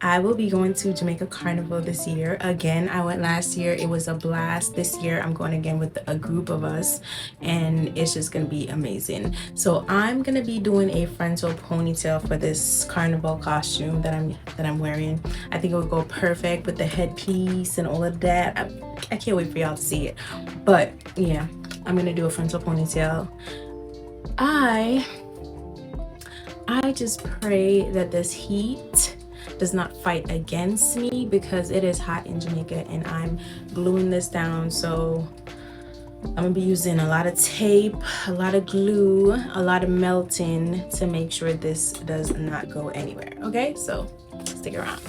I will be going to Jamaica Carnival this year. Again, I went last year. It was a blast. This year, I'm going again with a group of us, and it's just going to be amazing. So I'm going to be doing a frontal ponytail for this carnival costume that I'm wearing. I think it would go perfect with the headpiece and all of that. I can't wait for y'all to see it. But yeah, I'm going to do a frontal ponytail. I just pray that this heat does not fight against me because it is hot in Jamaica and I'm gluing this down. So I'm gonna be using a lot of tape, a lot of glue, a lot of melting to make sure this does not go anywhere. Okay, so stick around.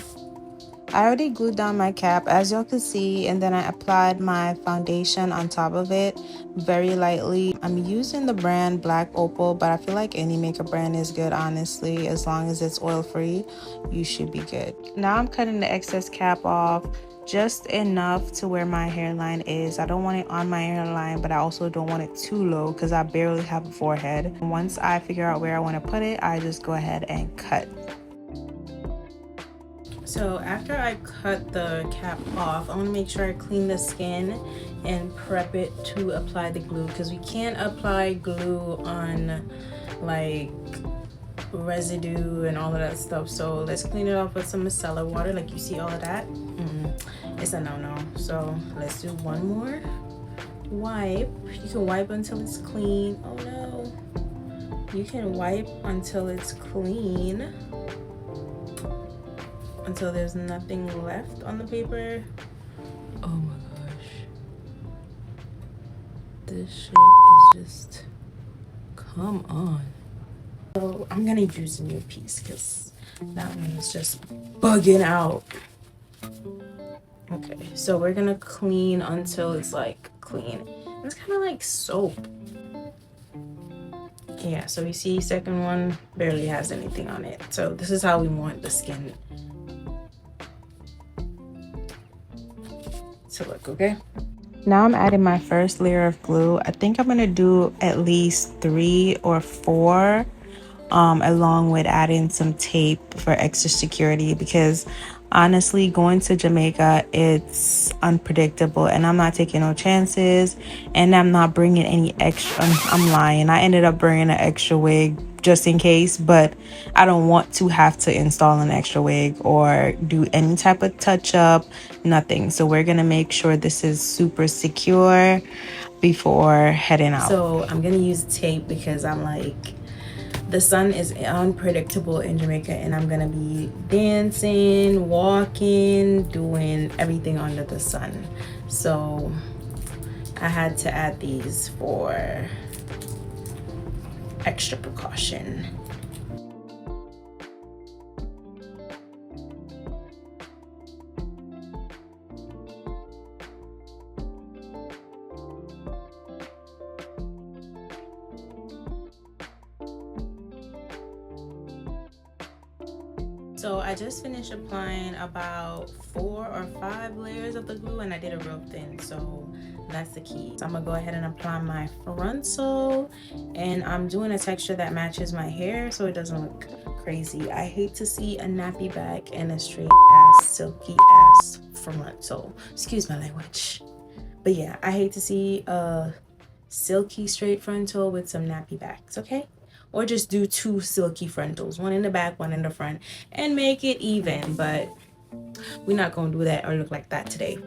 I already glued down my cap, as y'all can see, and then I applied my foundation on top of it very lightly. I'm using the brand Black Opal, but I feel like any makeup brand is good, honestly. As long as it's oil free, you should be good. Now I'm cutting the excess cap off just enough to where my hairline is. I don't want it on my hairline, but I also don't want it too low because I barely have a forehead. Once I figure out where I want to put it, I just go ahead and cut. So after I cut the cap off, I want to make sure I clean the skin and prep it to apply the glue, because we can't apply glue on like residue and all of that stuff. So let's clean it off with some micellar water. Like you see all of that, it's a no-no. So let's do one more wipe. You can wipe until it's clean. Oh no, you can wipe until it's clean, until there's nothing left on the paper. Oh my gosh, this shit is just, come on. So I'm gonna use a new piece because that one is just bugging out. Okay, so we're gonna clean until it's like clean. It's kind of like soap. Yeah, so you see second one barely has anything on it. So this is how we want the skin to look, okay? Now I'm adding my first layer of glue. I think I'm gonna do at least 3 or 4, along with adding some tape for extra security, because honestly, going to Jamaica, it's unpredictable and I'm not taking no chances, and I'm not bringing any extra. I'm lying. I ended up bringing an extra wig just in case, but I don't want to have to install an extra wig or do any type of touch up, nothing. So we're gonna make sure this is super secure before heading out. So I'm gonna use tape because I'm like, the sun is unpredictable in Jamaica and I'm gonna be dancing, walking, doing everything under the sun. So I had to add these for extra precaution. So I just finished applying about 4 or 5 layers of the glue, and I did it real thin, so that's the key. So I'm gonna go ahead and apply my frontal, and I'm doing a texture that matches my hair so it doesn't look crazy. I hate to see a nappy back and a straight ass, silky ass frontal. Excuse my language. But yeah, I hate to see a silky straight frontal with some nappy backs, okay? Or just do 2 silky frontals, one in the back, one in the front, and make it even. But we're not gonna do that or look like that today.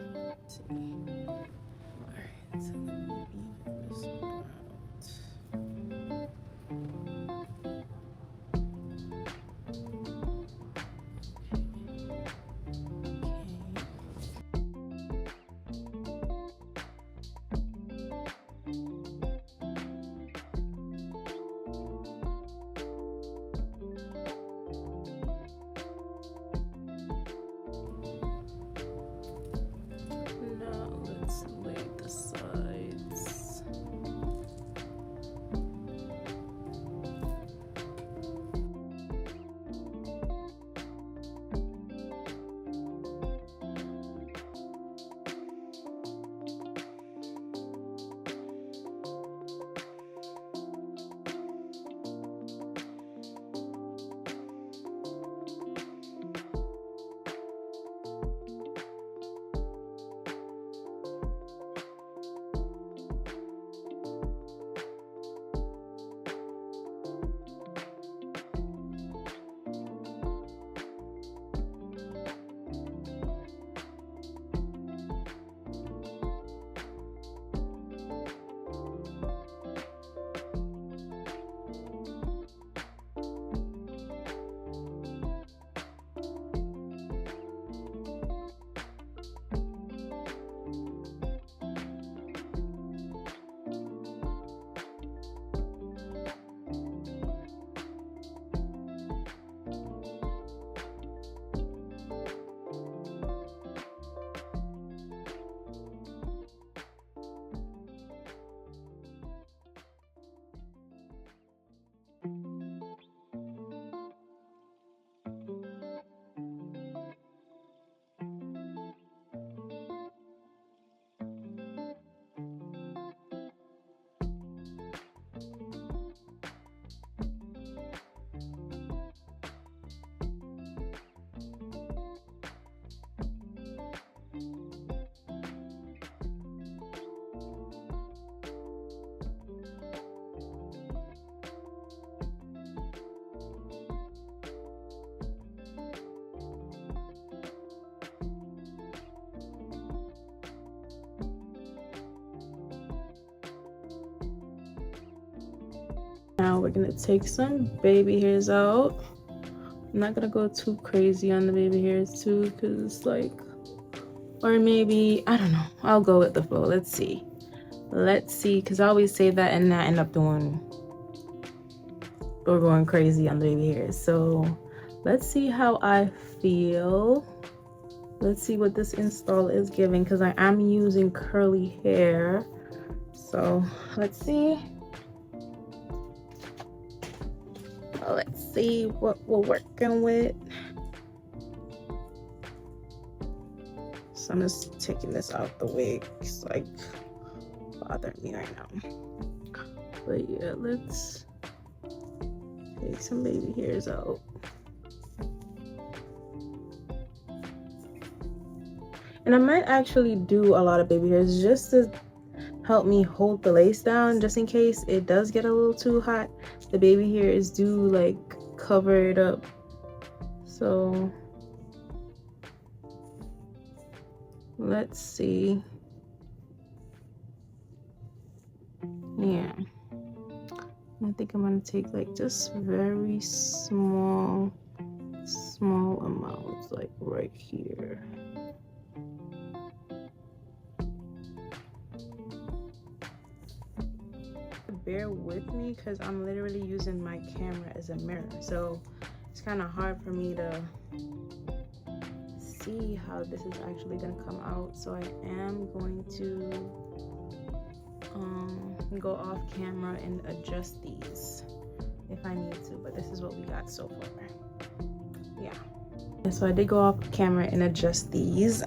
Now we're gonna take some baby hairs out. I'm not gonna go too crazy on the baby hairs too, because it's like, or maybe, I don't know, I'll go with the flow. Let's see, because I always say that and I end up doing or going crazy on the baby hairs. So let's see how I feel. Let's see what this install is giving, because I am using curly hair. So let's see. Let's see what we're working with. So I'm just taking this out the way. It's like bothering me right now. But yeah, let's take some baby hairs out. And I might actually do a lot of baby hairs just to help me hold the lace down, just in case it does get a little too hot. The baby hairs do like cover it up. So let's see. Yeah, I think I'm gonna take like just very small amounts, like right here. Bear with me because I'm literally using my camera as a mirror, so it's kind of hard for me to see how this is actually going to come out. So I am going to go off camera and adjust these if I need to, but this is what we got so far. Yeah. And so I did go off camera and adjust these.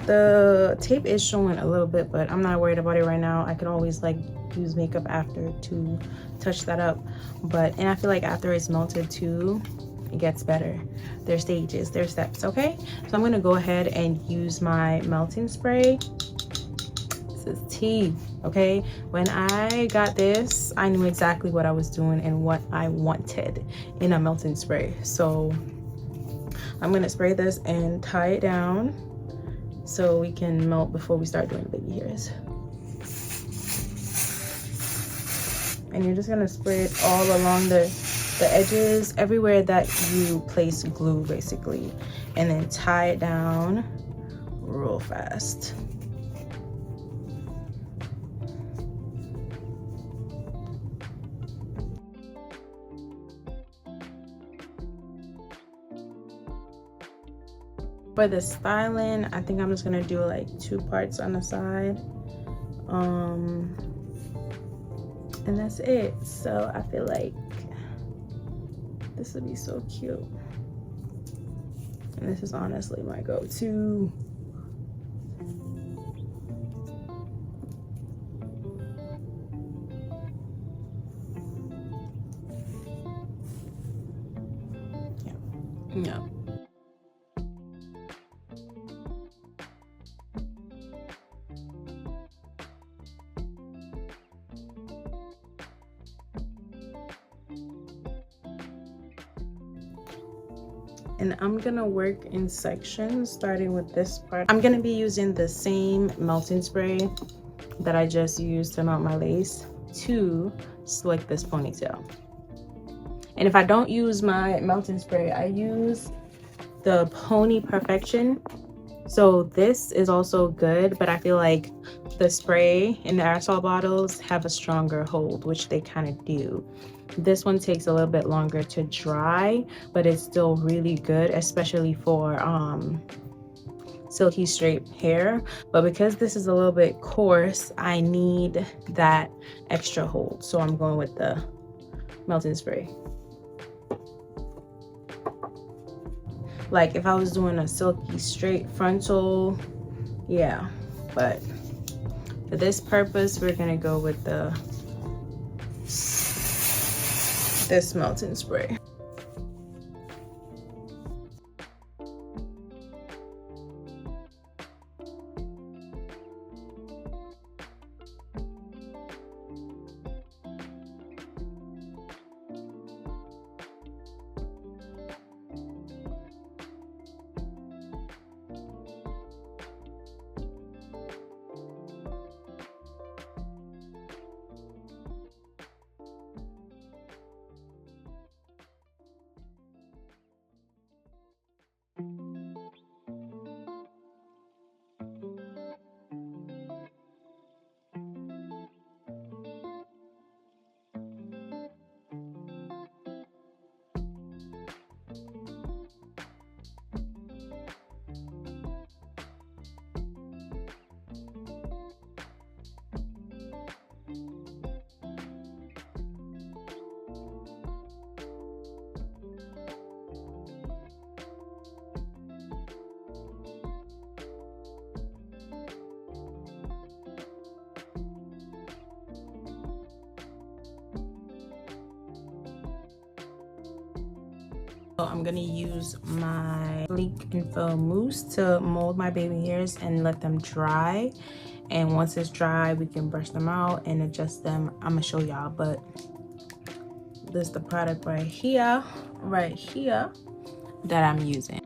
The tape is showing a little bit, but I'm not worried about it right now. I can always like use makeup after to touch that up. And I feel like after it's melted too, it gets better. There's stages, there's steps. Okay, so I'm gonna go ahead and use my melting spray. This is tea. Okay, when I got this, I knew exactly what I was doing and what I wanted in a melting spray. So I'm gonna spray this and tie it down so we can melt before we start doing the baby hairs. And you're just gonna spray it all along the edges, everywhere that you place glue basically, and then tie it down real fast. For the styling, I think I'm just gonna do like 2 parts on the side. And that's it. So I feel like this would be so cute. And this is honestly my go-to. Yeah. And I'm gonna work in sections, starting with this part. I'm gonna be using the same melting spray that I just used to melt my lace to slick this ponytail. And if I don't use my melting spray, I use the Pony Perfection. So this is also good, but I feel like the spray in the aerosol bottles have a stronger hold, which they kind of do. This one takes a little bit longer to dry, but it's still really good, especially for silky straight hair. But because this is a little bit coarse, I need that extra hold, so I'm going with the melting spray. Like if I was doing a silky straight frontal, yeah, but for this purpose we're gonna go with this melting spray. So I'm gonna use my Sleek and Fill Mousse to mold my baby hairs and let them dry. And once it's dry, we can brush them out and adjust them. I'm gonna show y'all, but this is the product right here that I'm using.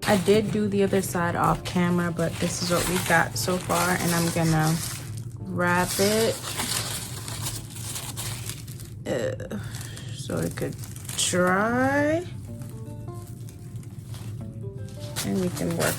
I did do the other side off camera, but this is what we got so far, and I'm gonna wrap it so it could dry and we can work.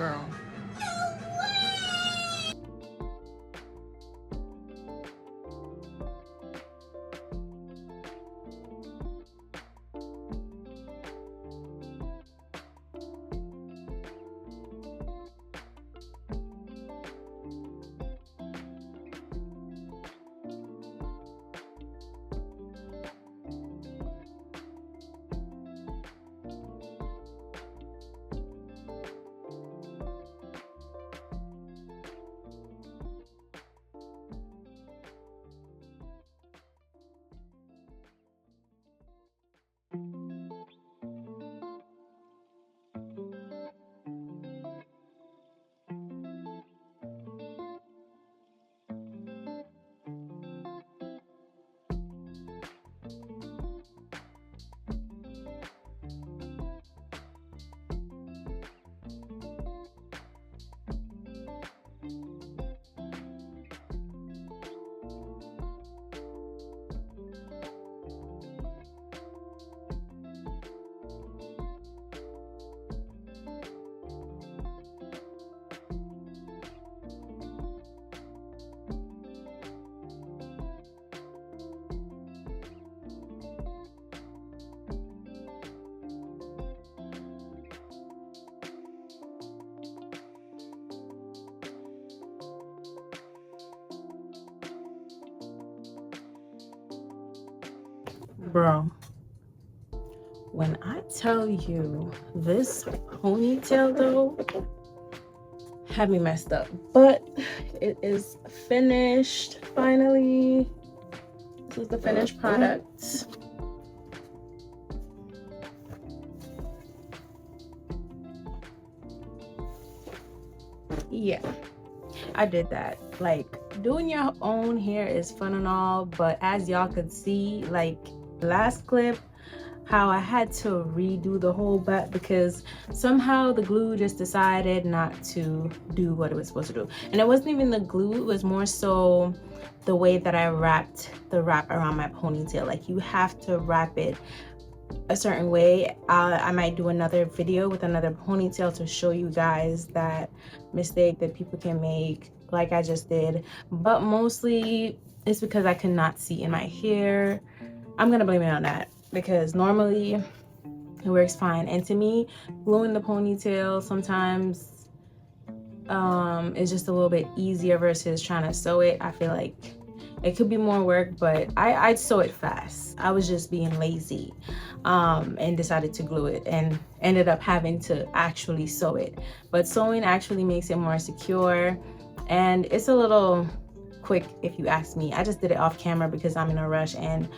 Girl. Bro, when I tell you this ponytail though had me messed up, but it is finished finally. This is the finished product. Yeah, I did that. Like, doing your own hair is fun and all, but as y'all could see, like last clip, how I had to redo the whole back because somehow the glue just decided not to do what it was supposed to do. And it wasn't even the glue, it was more so the way that I wrapped the wrap around my ponytail. Like, you have to wrap it a certain way. I might do another video with another ponytail to show you guys that mistake that people can make like I just did, but mostly it's because I could not see in my hair. I'm gonna blame it on that because normally it works fine, and to me gluing the ponytail sometimes is just a little bit easier versus trying to sew it. I feel like it could be more work, but I'd sew it fast. I was just being lazy and decided to glue it and ended up having to actually sew it. But sewing actually makes it more secure, and it's a little quick if you ask me. I just did it off camera because I'm in a rush and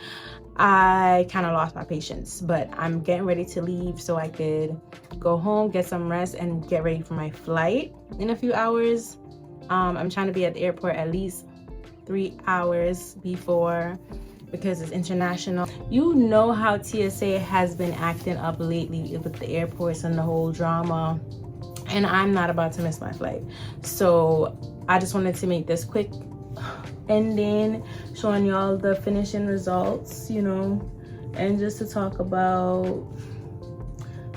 I kind of lost my patience, but I'm getting ready to leave so I could go home, get some rest, and get ready for my flight in a few hours. I'm trying to be at the airport at least 3 hours before because it's international. You know how TSA has been acting up lately with the airports and the whole drama, and I'm not about to miss my flight. So I just wanted to make this quick ending, showing y'all the finishing results, you know, and just to talk about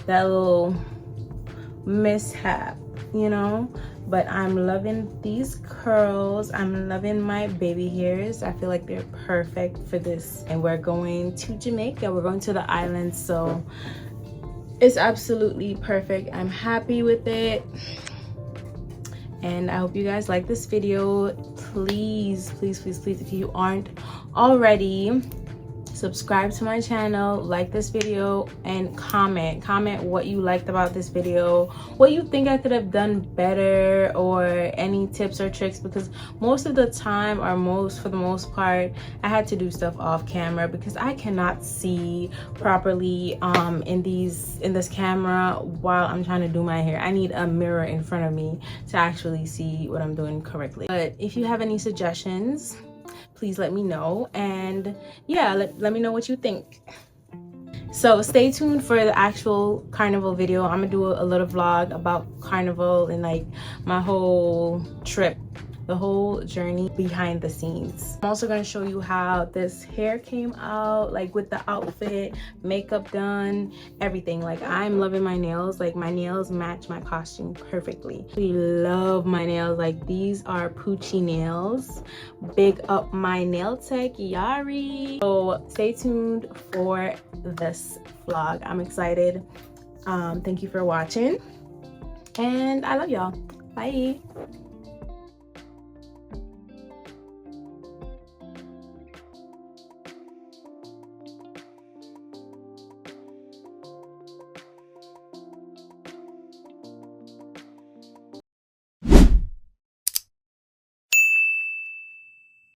that little mishap, you know. But I'm loving these curls. I'm loving my baby hairs. I feel like they're perfect for this. And we're going to Jamaica. We're going to the islands, so it's absolutely perfect. I'm happy with it. And I hope you guys like this video. Please, please, please, please, if you aren't already, subscribe to my channel, like this video, and comment what you liked about this video, what you think I could have done better, or any tips or tricks, because most of the time, or for the most part, I had to do stuff off camera because I cannot see properly in this camera while I'm trying to do my hair. I need a mirror in front of me to actually see what I'm doing correctly. But if you have any suggestions, please let me know, and yeah, let me know what you think. So stay tuned for the actual carnival video. I'm gonna do a little vlog about carnival and like my whole trip the whole journey behind the scenes. I'm also going to show you how this hair came out, like with the outfit, makeup done, everything. Like I'm loving my nails. Like my nails match my costume perfectly. We love my nails. Like these are Poochie nails. Big up my nail tech Yari. So stay tuned for this vlog. I'm excited. Thank you for watching, and I love y'all. Bye.